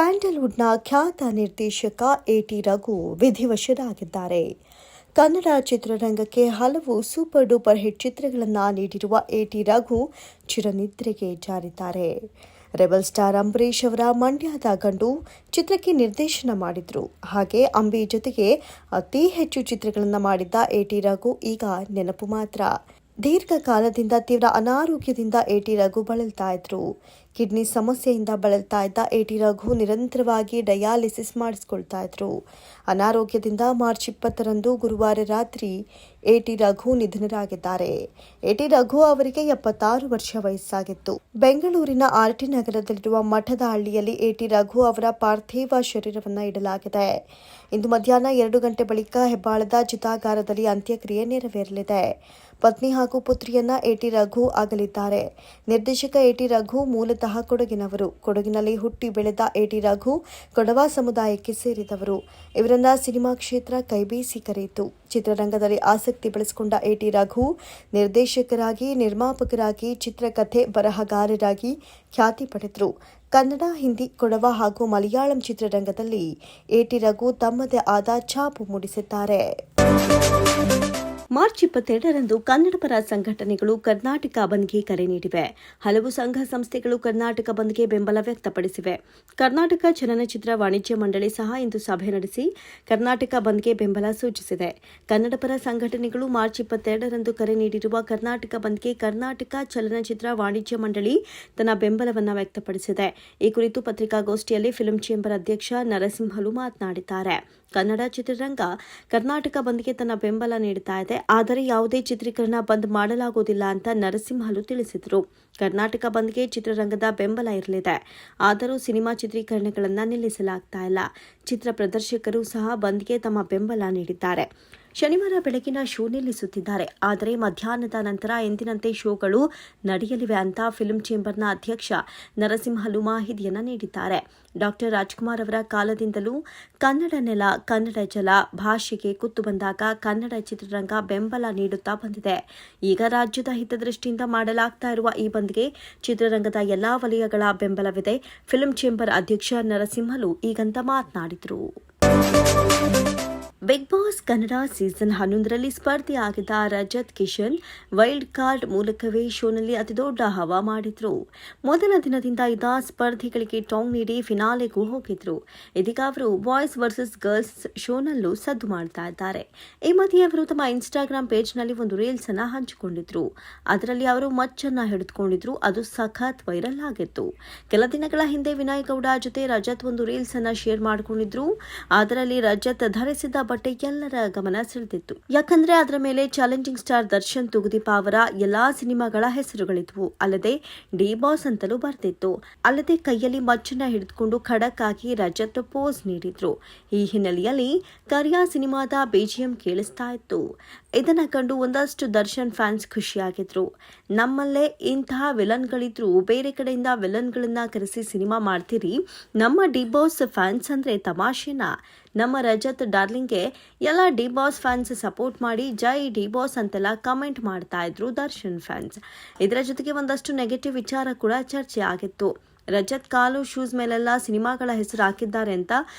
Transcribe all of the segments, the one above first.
ಸ್ಯಾಂಡಲ್ವುಡ್ನ ಖ್ಯಾತ ನಿರ್ದೇಶಕ ಎ.ಟಿ. ರಘು ವಿಧಿವಶರಾಗಿದ್ದಾರೆ. ಕನ್ನಡ ಚಿತ್ರರಂಗಕ್ಕೆ ಹಲವು ಸೂಪರ್ ಡೂಪರ್ ಹಿಟ್ ಚಿತ್ರಗಳನ್ನು ನೀಡಿರುವ ಎ.ಟಿ. ರಘು ಚಿರನಿದ್ರೆಗೆ ಜಾರಿದ್ದಾರೆ. ರೆಬಲ್ ಸ್ಟಾರ್ ಅಂಬರೀಶ್ ಅವರ ಮಂಡ್ಯದ ಗಂಡು ಚಿತ್ರಕ್ಕೆ ನಿರ್ದೇಶನ ಮಾಡಿದ್ರು. ಹಾಗೆ ಅಂಬಿ ಜೊತೆಗೆ ಅತಿ ಹೆಚ್ಚು ಚಿತ್ರಗಳನ್ನು ಮಾಡಿದ್ದ ಎ.ಟಿ. ರಘು ಈಗ ನೆನಪು ಮಾತ್ರ. ದೀರ್ಘಕಾಲದಿಂದ ತೀವ್ರ ಅನಾರೋಗ್ಯದಿಂದ ಎ.ಟಿ. ರಘು ಬಳಲ್ತಾ ಇದ್ರು. ಕಿಡ್ನಿ ಸಮಸ್ಯೆಯಿಂದ ಬಳಲ್ತಾ ಇದ್ದ ಎ.ಟಿ. ರಘು ನಿರಂತರವಾಗಿ ಡಯಾಲಿಸಿಸ್ ಮಾಡಿಸಿಕೊಳ್ತಾ ಇದ್ರು. ಅನಾರೋಗ್ಯದಿಂದ ಮಾರ್ಚ್ 20ರಂದು ಗುರುವಾರ ರಾತ್ರಿ ಎ.ಟಿ. ರಘು ನಿಧನರಾಗಿದ್ದಾರೆ. ಎ.ಟಿ. ರಘು ಅವರಿಗೆ 76 ವರ್ಷ ವಯಸ್ಸಾಗಿತ್ತು. ಬೆಂಗಳೂರಿನ ಆರ್ಟಿ ನಗರದಲ್ಲಿರುವ ಮಠದ ಹಳ್ಳಿಯಲ್ಲಿ ಎ.ಟಿ. ರಘು ಅವರ ಪಾರ್ಥಿವ ಶರೀರವನ್ನು ಇಡಲಾಗಿದೆ. ಇಂದು ಮಧ್ಯಾಹ್ನ 2 ಗಂಟೆ ಬಳಿಕ ಹೆಬ್ಬಾಳದ ಚಿತಾಗಾರದಲ್ಲಿ ಅಂತ್ಯಕ್ರಿಯೆ ನೆರವೇರಲಿದೆ. ಪತ್ನಿ ಹಾಗೂ ಪುತ್ರಿಯನ್ನ ಎ.ಟಿ. ರಘು ಅಗಲಿದ್ದಾರೆ. ನಿರ್ದೇಶಕ ಎ.ಟಿ. ರಘು ಮೂಲತಃ ಕೊಡಗಿನವರು. ಕೊಡಗಿನಲ್ಲಿ ಹುಟ್ಟಿ ಬೆಳೆದ ಎ.ಟಿ. ರಘು ಕೊಡವ ಸಮುದಾಯಕ್ಕೆ ಸೇರಿದವರು. ಇವರನ್ನ ಸಿನಿಮಾ ಕ್ಷೇತ್ರ ಕೈಬೀಸಿ ಕರೆಯಿತು. ಚಿತ್ರರಂಗದಲ್ಲಿ ಆಸಕ್ತಿ ಬೆಳೆಸಿಕೊಂಡ ಎ.ಟಿ. ರಘು ನಿರ್ದೇಶಕರಾಗಿ, ನಿರ್ಮಾಪಕರಾಗಿ, ಚಿತ್ರಕಥೆ ಬರಹಗಾರರಾಗಿ ಖ್ಯಾತಿ ಪಡೆದರು. ಕನ್ನಡ, ಹಿಂದಿ, ಕೊಡವ ಹಾಗೂ ಮಲಯಾಳಂ ಚಿತ್ರರಂಗದಲ್ಲಿ ಎ.ಟಿ. ರಘು ತಮ್ಮದೇ ಆದ ಛಾಪು ಮೂಡಿಸಿದ್ದಾರೆ. ಮಾರ್ಚ್ 22ರಂದು ಕನ್ನಡಪರ ಸಂಘಟನೆಗಳು ಕರ್ನಾಟಕ ಬಂದ್ಗೆ ಕರೆ ನೀಡಿವೆ. ಹಲವು ಸಂಘ ಸಂಸ್ಥೆಗಳು ಕರ್ನಾಟಕ ಬಂದ್ಗೆ ಬೆಂಬಲ ವ್ಯಕ್ತಪಡಿಸಿವೆ. ಕರ್ನಾಟಕ ಚಲನಚಿತ್ರ ವಾಣಿಜ್ಯ ಮಂಡಳಿ ಸಹ ಇಂದು ಸಭೆ ನಡೆಸಿ ಕರ್ನಾಟಕ ಬಂದ್ಗೆ ಬೆಂಬಲ ಸೂಚಿಸಿದೆ. ಕನ್ನಡಪರ ಸಂಘಟನೆಗಳು ಮಾರ್ಚ್ 22ರಂದು ಕರೆ ನೀಡಿರುವ ಕರ್ನಾಟಕ ಬಂದ್ಗೆ ಕರ್ನಾಟಕ ಚಲನಚಿತ್ರ ವಾಣಿಜ್ಯ ಮಂಡಳಿ ತನ್ನ ಬೆಂಬಲವನ್ನು ವ್ಯಕ್ತಪಡಿಸಿದೆ. ಈ ಕುರಿತು ಪತ್ರಿಕಾಗೋಷ್ಠಿಯಲ್ಲಿ ಫಿಲ್ಮ್ ಚೇಂಬರ್ ಅಧ್ಯಕ್ಷ ನರಸಿಂಹಲು ಮಾತನಾಡಿದ್ದಾರೆ. ಕನ್ನಡ ಚಿತ್ರರಂಗ ಕರ್ನಾಟಕ ಬಂದ್ಗೆ ತನ್ನ ಬೆಂಬಲ ನೀಡುತ್ತಾ ಇದೆ. ಆದರೆ ಯಾವುದೇ ಚಿತ್ರೀಕರಣ ಬಂದ್ ಮಾಡಲಾಗುವುದಿಲ್ಲ ಅಂತ ನರಸಿಂಹಲು ತಿಳಿಸಿದರು. ಕರ್ನಾಟಕ ಬಂದ್ಗೆ ಚಿತ್ರರಂಗದ ಬೆಂಬಲ ಇರಲಿದೆ. ಆದರೂ ಸಿನಿಮಾ ಚಿತ್ರೀಕರಣಗಳನ್ನು ನಿಲ್ಲಿಸಲಾಗ್ತಾ ಇಲ್ಲ. ಚಿತ್ರ ಪ್ರದರ್ಶಕರು ಸಹ ಬಂದ್ಗೆ ತಮ್ಮ ಬೆಂಬಲ ನೀಡಿದ್ದಾರೆ. ಶನಿವಾರ ಬೆಳಗಿನ ಶೋ ನಿಲ್ಲಿಸುತ್ತಿದ್ದಾರೆ. ಆದರೆ ಮಧ್ಯಾಹ್ನದ ನಂತರ ಎಂದಿನಂತೆ ಶೋಗಳು ನಡೆಯಲಿವೆ ಅಂತ ಫಿಲ್ಮ್ ಚೇಂಬರ್ನ ಅಧ್ಯಕ್ಷ ನರಸಿಂಹಲು ಮಾಹಿತಿಯನ್ನು ನೀಡಿದ್ದಾರೆ. ಡಾಕ್ಟರ್ ರಾಜ್ಕುಮಾರ್ ಅವರ ಕಾಲದಿಂದಲೂ ಕನ್ನಡ ನೆಲ, ಕನ್ನಡ ಜಲ ಭಾಷೆಗೆ ಕುತ್ತು ಬಂದಾಗ ಕನ್ನಡ ಚಿತ್ರರಂಗ ಬೆಂಬಲ ನೀಡುತ್ತಾ ಬಂದಿದೆ. ಈಗ ರಾಜ್ಯದ ಹಿತದೃಷ್ಟಿಯಿಂದ ಮಾಡಲಾಗ್ತಾ ಇರುವ ಈ ಬಂದ್ಗೆ ಚಿತ್ರರಂಗದ ಎಲ್ಲಾ ವಲಯಗಳ ಬೆಂಬಲವಿದೆ. ಫಿಲ್ಮ್ ಚೇಂಬರ್ ಅಧ್ಯಕ್ಷ ನರಸಿಂಹಲು ಈಗಂತ ಮಾತನಾಡಿದರು. ಬಿಗ್ ಬಾಸ್ ಕನ್ನಡ ಸೀಸನ್ 11ರಲ್ಲಿ ಸ್ಪರ್ಧಿಯಾಗಿದ್ದ ರಜತ್ ಕಿಶನ್ ವೈಲ್ಡ್ ಕಾರ್ಡ್ ಮೂಲಕವೇ ಶೋನಲ್ಲಿ ಅತಿದೊಡ್ಡ ಹವಾ ಮಾಡಿದ್ರು. ಮೊದಲ ದಿನದಿಂದ ಇದ್ದ ಸ್ಪರ್ಧಿಗಳಿಗೆ ಟಾಂಗ್ ನೀಡಿ ಫಿನಾಲೆಗೂ ಹೋಗಿದ್ರು. ಇದೀಗ ಅವರು ಬಾಯ್ಸ್ ವರ್ಸಸ್ ಗರ್ಲ್ಸ್ ಶೋನಲ್ಲೂ ಸದ್ದು ಮಾಡ್ತಾ ಇದ್ದಾರೆ. ಈ ಮಧ್ಯೆ ಅವರು ತಮ್ಮ ಇನ್ಸ್ಟಾಗ್ರಾಮ್ ಪೇಜ್ನಲ್ಲಿ ಒಂದು ರೀಲ್ಸ್ ಅನ್ನ ಹಂಚಿಕೊಂಡಿದ್ರು. ಅದರಲ್ಲಿ ಅವರು ಮಚ್ಚನ್ನ ಹಿಡಿದುಕೊಂಡಿದ್ರು. ಅದು ಸಖತ್ ವೈರಲ್ ಆಗಿತ್ತು. ಕೆಲ ದಿನಗಳ ಹಿಂದೆ ವಿನಯ್ ಗೌಡ ಜೊತೆ ರಜತ್ ಒಂದು ರೀಲ್ಸ್ ಅನ್ನ ಶೇರ್ ಮಾಡಿಕೊಂಡಿದ್ರು. ಅದರಲ್ಲಿ ರಜತ್ ಧರಿಸಿದ್ದ ಬಟ್ಟೆ ಎಲ್ಲರ ಗಮನ ಸೆಳೆದಿತ್ತು. ಯಾಕಂದ್ರೆ ಅದರ ಮೇಲೆ ಚಾಲೆಂಜಿಂಗ್ ಸ್ಟಾರ್ ದರ್ಶನ್ ತುಗುದೀಪ ಅವರ ಎಲ್ಲಾ ಸಿನಿಮಾಗಳ ಹೆಸರುಗಳಿದ್ವು. ಅಲ್ಲದೆ ಡಿ ಬಾಸ್ ಅಂತಲೂ ಬರ್ತಿತ್ತು. ಅಲ್ಲದೆ ಕೈಯಲ್ಲಿ ಮಚ್ಚನ್ನ ಹಿಡಿದುಕೊಂಡು ಖಡಕ್ ಆಗಿ ರಜತ್ ಪೋಸ್ ನೀಡಿದ್ರು. ಈ ಹಿನ್ನೆಲೆಯಲ್ಲಿ ಕರಿಯಾ ಸಿನಿಮಾದ ಬಿಜಿಎಂ ಕೇಳಿಸ್ತಾ ಇತ್ತು. ಇದನ್ನ ಕಂಡು ಒಂದಷ್ಟು ದರ್ಶನ್ ಫ್ಯಾನ್ಸ್ ಖುಷಿಯಾಗಿದ್ರು. ನಮ್ಮಲ್ಲೇ ಇಂತಹ ವಿಲನ್ಗಳಿದ್ರು, ಬೇರೆ ಕಡೆಯಿಂದ ವಿಲನ್ಗಳನ್ನ ಕರೆಸಿ ಸಿನಿಮಾ ಮಾಡ್ತೀರಿ, ನಮ್ಮ ಡಿ ಬಾಸ್ ಫ್ಯಾನ್ಸ್ ಅಂದ್ರೆ ತಮಾಷೆನಾ? ನಮ್ಮ ರಜತ್ ಡಾರ್ಲಿಂಗ್ಗೆ ಎಲ್ಲ ಡಿ ಬಾಸ್ ಫ್ಯಾನ್ಸ್ ಸಪೋರ್ಟ್ ಮಾಡಿ ಜೈ ಡಿ ಬಾಸ್ ಅಂತೆಲ್ಲ ಕಮೆಂಟ್ ಮಾಡ್ತಾ ಇದ್ರು ದರ್ಶನ್ ಫ್ಯಾನ್ಸ್. ಇದರ ಜೊತೆಗೆ ಒಂದಷ್ಟು ನೆಗೆಟಿವ್ ವಿಚಾರ ಕೂಡ ಚರ್ಚೆ ಆಗಿತ್ತು. ರಜತ್ ಕಾಲು ಶೂಸ್ ಮೇಲೆಲ್ಲ ಸಿನಿಮಾಗಳ ಹೆಸರು ಹಾಕಿದ್ದಾರೆ ಅಂತ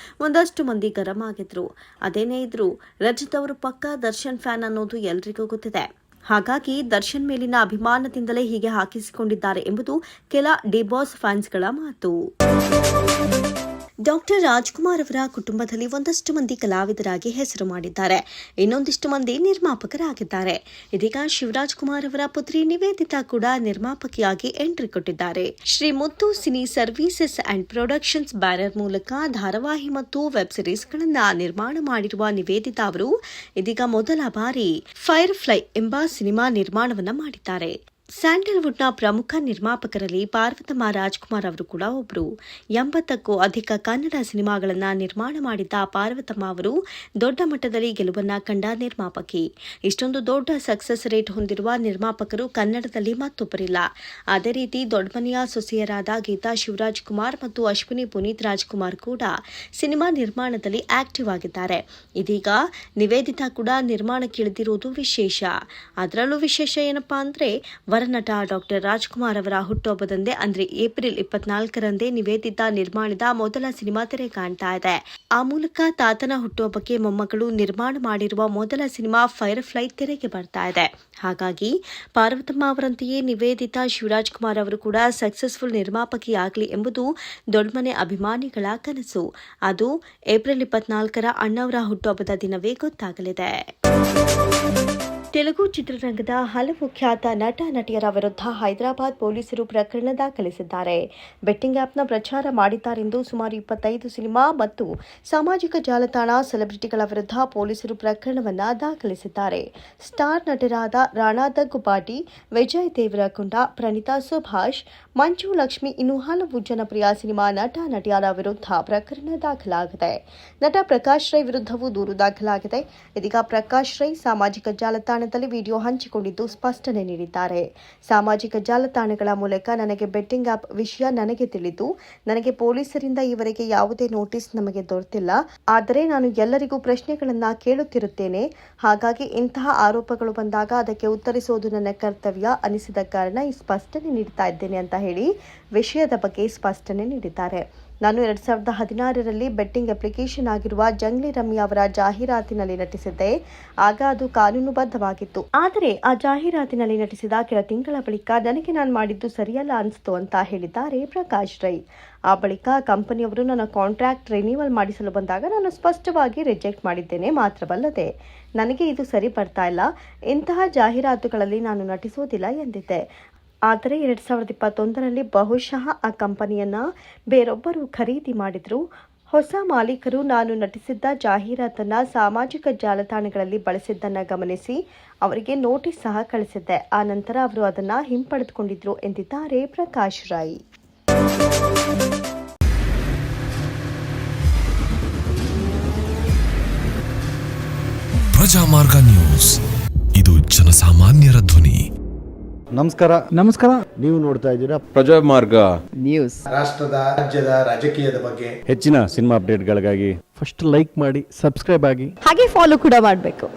ಒಂದಷ್ಟು ಮಂದಿ ಗರಂ ಆಗಿದ್ರು. ಅದೇನೇ ಇದ್ರು ರಜತ್ ಅವರು ಪಕ್ಕಾ ದರ್ಶನ್ ಫ್ಯಾನ್ ಅನ್ನೋದು ಎಲ್ರಿಗೂ ಗೊತ್ತಿದೆ. ಹಾಗಾಗಿ ದರ್ಶನ್ ಮೇಲಿನ ಅಭಿಮಾನದಿಂದಲೇ ಹೀಗೆ ಹಾಕಿಸಿಕೊಂಡಿದ್ದಾರೆ ಎಂಬುದು ಕೆಲ ಡಿ ಬಾಸ್ ಫ್ಯಾನ್ಸ್ಗಳ ಮಾತು. ಡಾಕ್ಟರ್ ರಾಜ್ಕುಮಾರ್ ಅವರ ಕುಟುಂಬದಲ್ಲಿ ಒಂದಷ್ಟು ಮಂದಿ ಕಲಾವಿದರಾಗಿ ಹೆಸರು ಮಾಡಿದ್ದಾರೆ. ಇನ್ನೊಂದಿಷ್ಟು ಮಂದಿ ನಿರ್ಮಾಪಕರಾಗಿದ್ದಾರೆ. ಇದೀಗ ಶಿವರಾಜ್ ಕುಮಾರ್ ಅವರ ಪುತ್ರಿ ನಿವೇದಿತಾ ಕೂಡ ನಿರ್ಮಾಪಕಿಯಾಗಿ ಎಂಟ್ರಿ ಕೊಟ್ಟಿದ್ದಾರೆ. Shri Muthu cine services and productions banner ಮೂಲಕ ಧಾರಾವಾಹಿ ಮತ್ತು ವೆಬ್ ಸಿರೀಸ್ಗಳನ್ನು ನಿರ್ಮಾಣ ಮಾಡಿರುವ ನಿವೇದಿತಾ ಅವರು ಇದೀಗ ಮೊದಲ ಬಾರಿ ಫೈರ್ ಫ್ಲೈ ಎಂಬ ಸಿನಿಮಾ ನಿರ್ಮಾಣವನ್ನ ಮಾಡಿದ್ದಾರೆ. ಸ್ಯಾಂಡಲ್ವುಡ್ನ ಪ್ರಮುಖ ನಿರ್ಮಾಪಕರಲ್ಲಿ ಪಾರ್ವತಮ್ಮ ರಾಜ್ಕುಮಾರ್ ಅವರು ಕೂಡ ಒಬ್ಬರು. 80ಕ್ಕೂ ಅಧಿಕ ಕನ್ನಡ ಸಿನಿಮಾಗಳನ್ನು ನಿರ್ಮಾಣ ಮಾಡಿದ್ದ ಪಾರ್ವತಮ್ಮ ಅವರು ದೊಡ್ಡ ಮಟ್ಟದಲ್ಲಿ ಗೆಲುವನ್ನ ಕಂಡ ನಿರ್ಮಾಪಕಿ. ಇಷ್ಟೊಂದು ದೊಡ್ಡ ಸಕ್ಸಸ್ ರೇಟ್ ಹೊಂದಿರುವ ನಿರ್ಮಾಪಕರು ಕನ್ನಡದಲ್ಲಿ ಮತ್ತೊಬ್ಬರಿಲ್ಲ. ಅದೇ ರೀತಿ ದೊಡ್ಡಮನೆಯ ಸೊಸೆಯರಾದ ಗೀತಾ ಶಿವರಾಜ್ ಕುಮಾರ್ ಮತ್ತು ಅಶ್ವಿನಿ ಪುನೀತ್ ರಾಜ್ಕುಮಾರ್ ಕೂಡ ಸಿನಿಮಾ ನಿರ್ಮಾಣದಲ್ಲಿ ಆಕ್ಟಿವ್ ಆಗಿದ್ದಾರೆ. ಇದೀಗ ನಿವೇದಿತಾ ಕೂಡ ನಿರ್ಮಾಣಕ್ಕಿಳಿದಿರುವುದು ವಿಶೇಷ. ಅದರಲ್ಲೂ ವಿಶೇಷ ಏನಪ್ಪಾ ಅಂದ್ರೆ ವರನಟ ಡಾಕ್ಟರ್ ರಾಜ್ಕುಮಾರ್ ಅವರ ಹುಟ್ಟುಹಬ್ಬದಂದೇ ಅಂದ್ರೆ ಏಪ್ರಿಲ್ 24ರಂದೇ ನಿವೇದಿತಾ ನಿರ್ಮಾಣದ ಮೊದಲ ಸಿನಿಮಾ ತೆರೆ ಕಾಣ್ತಾ ಇದೆ. ಆ ಮೂಲಕ ತಾತನ ಹುಟ್ಟುಹಬ್ಬಕ್ಕೆ ಮೊಮ್ಮಗಳು ನಿರ್ಮಾಣ ಮಾಡಿರುವ ಮೊದಲ ಸಿನಿಮಾ ಫೈರ್ಫ್ಲೈ ತೆರೆಗೆ ಬರ್ತಾ ಇದೆ. ಹಾಗಾಗಿ ಪಾರ್ವತಮ್ಮ ಅವರಂತೆಯೇ ನಿವೇದಿತಾ ಶಿವರಾಜ್ಕುಮಾರ್ ಅವರು ಕೂಡ ಸಕ್ಸಸ್ಫುಲ್ ನಿರ್ಮಾಪಕಿಯಾಗಲಿ ಎಂಬುದು ದೊಡ್ಡಮನೆ ಅಭಿಮಾನಿಗಳ ಕನಸು. ಅದು ಏಪ್ರಿಲ್ 24ರ ಅಣ್ಣವರ ಹುಟ್ಟುಹಬ್ಬದ ದಿನವೇ ಗೊತ್ತಾಗಲಿದೆ. ತೆಲುಗು ಚಿತ್ರರಂಗದ ಹಲವು ಖ್ಯಾತ ನಟ ನಟಿಯರ ವಿರುದ್ಧ ಹೈದರಾಬಾದ್ ಪೊಲೀಸರು ಪ್ರಕರಣ ದಾಖಲಿಸಿದ್ದಾರೆ. ಬೆಟ್ಟಿಂಗ್ ಆಪ್ನ ಪ್ರಚಾರ ಮಾಡಿದ್ದಾರೆಂದು ಸುಮಾರು 25 ಸಿನಿಮಾ ಮತ್ತು ಸಾಮಾಜಿಕ ಜಾಲತಾಣ ಸೆಲೆಬ್ರಿಟಿಗಳ ವಿರುದ್ಧ ಪೊಲೀಸರು ಪ್ರಕರಣವನ್ನು ದಾಖಲಿಸಿದ್ದಾರೆ. ಸ್ಟಾರ್ ನಟರಾದ ರಾಣಾ ದಗ್ಗುಬಾಟಿ, ವಿಜಯ್ ದೇವರಕೊಂಡ, ಪ್ರಣೀತಾ ಸುಭಾಷ್, ಮಂಜು ಲಕ್ಷ್ಮಿ ಇನ್ನೂ ಹಲವು ಜನಪ್ರಿಯ ಸಿನಿಮಾ ನಟ ನಟಿಯರ ವಿರುದ್ಧ ಪ್ರಕರಣ ದಾಖಲಾಗಿದೆ. ನಟ ಪ್ರಕಾಶ್ ರೈ ವಿರುದ್ಧವೂ ದೂರು ದಾಖಲಾಗಿದೆ. ಇದೀಗ ಪ್ರಕಾಶ್ ರೈ ಸಾಮಾಜಿಕ ಜಾಲತಾಣದಲ್ಲಿ ವಿಡಿಯೋ ಹಂಚಿಕೊಂಡಿದ್ದು ಸ್ಪಷ್ಟನೆ ನೀಡಿದ್ದಾರೆ. ಸಾಮಾಜಿಕ ಜಾಲತಾಣಗಳ ಮೂಲಕ ನನಗೆ ಬೆಟ್ಟಿಂಗ್ ಆಪ್ ವಿಷಯ ನನಗೆ ತಿಳಿದು ನನಗೆ ಪೊಲೀಸರಿಂದ ಈವರೆಗೆ ಯಾವುದೇ ನೋಟಿಸ್ ನಮಗೆ ದೊರೆತಿಲ್ಲ. ಆದರೆ ನಾನು ಎಲ್ಲರಿಗೂ ಪ್ರಶ್ನೆಗಳನ್ನ ಕೇಳುತ್ತಿರುತ್ತೇನೆ. ಹಾಗಾಗಿ ಇಂತಹ ಆರೋಪಗಳು ಬಂದಾಗ ಅದಕ್ಕೆ ಉತ್ತರಿಸುವುದು ನನ್ನ ಕರ್ತವ್ಯ ಅನಿಸಿದ ಕಾರಣ ಈ ಸ್ಪಷ್ಟನೆ ನೀಡ್ತಾ ಇದ್ದೇನೆ ಅಂತ ಹೇಳಿ ವಿಷಯದ ಬಗ್ಗೆ ಸ್ಪಷ್ಟನೆ ನೀಡಿದ್ದಾರೆ. ನಾನು 2016ರಲ್ಲಿ ಬೆಟ್ಟಿಂಗ್ ಅಪ್ಲಿಕೇಶನ್ ಆಗಿರುವ ಜಂಗ್ಲಿ ರಮ್ಮಿ ಅವರ ಜಾಹೀರಾತಿನಲ್ಲಿ ನಟಿಸಿದ್ದೆ. ಆಗ ಅದು ಕಾನೂನುಬದ್ಧವಾಗಿತ್ತು. ಆದರೆ ಆ ಜಾಹೀರಾತಿನಲ್ಲಿ ನಟಿಸಿದ ಕೆಲ ತಿಂಗಳ ಬಳಿಕ ನನಗೆ ನಾನು ಮಾಡಿದ್ದು ಸರಿಯಲ್ಲ ಅನಿಸ್ತು ಅಂತ ಹೇಳಿದ್ದಾರೆ ಪ್ರಕಾಶ್ ರೈ. ಆ ಬಳಿಕ ಕಂಪನಿಯವರು ನನ್ನ ಕಾಂಟ್ರಾಕ್ಟ್ ರಿನ್ಯೂವಲ್ ಮಾಡಿಸಲು ಬಂದಾಗ ನಾನು ಸ್ಪಷ್ಟವಾಗಿ ರಿಜೆಕ್ಟ್ ಮಾಡಿದ್ದೇನೆ. ಮಾತ್ರವಲ್ಲದೆ ನನಗೆ ಇದು ಸರಿ ಬರ್ತಾ ಇಲ್ಲ, ಇಂತಹ ಜಾಹೀರಾತುಗಳಲ್ಲಿ ನಾನು ನಟಿಸುವುದಿಲ್ಲ ಎಂದಿದ್ದೆ. ಆದರೆ 2021ರಲ್ಲಿ ಬಹುಶಃ ಆ ಕಂಪನಿಯನ್ನ ಬೇರೊಬ್ಬರು ಖರೀದಿ ಮಾಡಿದ್ರು. ಹೊಸ ಮಾಲೀಕರು ನಾನು ನಟಿಸಿದ್ದ ಜಾಹೀರಾತನ್ನ ಸಾಮಾಜಿಕ ಜಾಲತಾಣಗಳಲ್ಲಿ ಬಳಸಿದ್ದನ್ನು ಗಮನಿಸಿ ಅವರಿಗೆ ನೋಟಿಸ್ ಸಹ ಕಳಿಸಿದ್ದೆ. ಆ ನಂತರ ಅವರು ಅದನ್ನ ಹಿಂಪಡೆದುಕೊಂಡಿದ್ರು ಎಂದಿದ್ದಾರೆ ಪ್ರಕಾಶ್ ರೈ. ಪ್ರಜಾಮಾರ್ಗ ನ್ಯೂಸ್, ಇದು ಜನಸಾಮಾನ್ಯರ ಧ್ವನಿ. ನಮಸ್ಕಾರ. ನೀವು ನೋಡ್ತಾ ಇದ್ದೀರಾ ಪ್ರಜಾಮಾರ್ಗ ನ್ಯೂಸ್. ರಾಷ್ಟ್ರದ ರಾಜ್ಯದ ರಾಜಕೀಯದ ಬಗ್ಗೆ ಹೆಚ್ಚಿನ ಸಿನಿಮಾ ಅಪ್ಡೇಟ್ಗಳಿಗಾಗಿ ಫಸ್ಟ್ ಲೈಕ್ ಮಾಡಿ, ಸಬ್ಸ್ಕ್ರೈಬ್ ಆಗಿ, ಹಾಗೆ ಫಾಲೋ ಕೂಡ ಮಾಡಬೇಕು.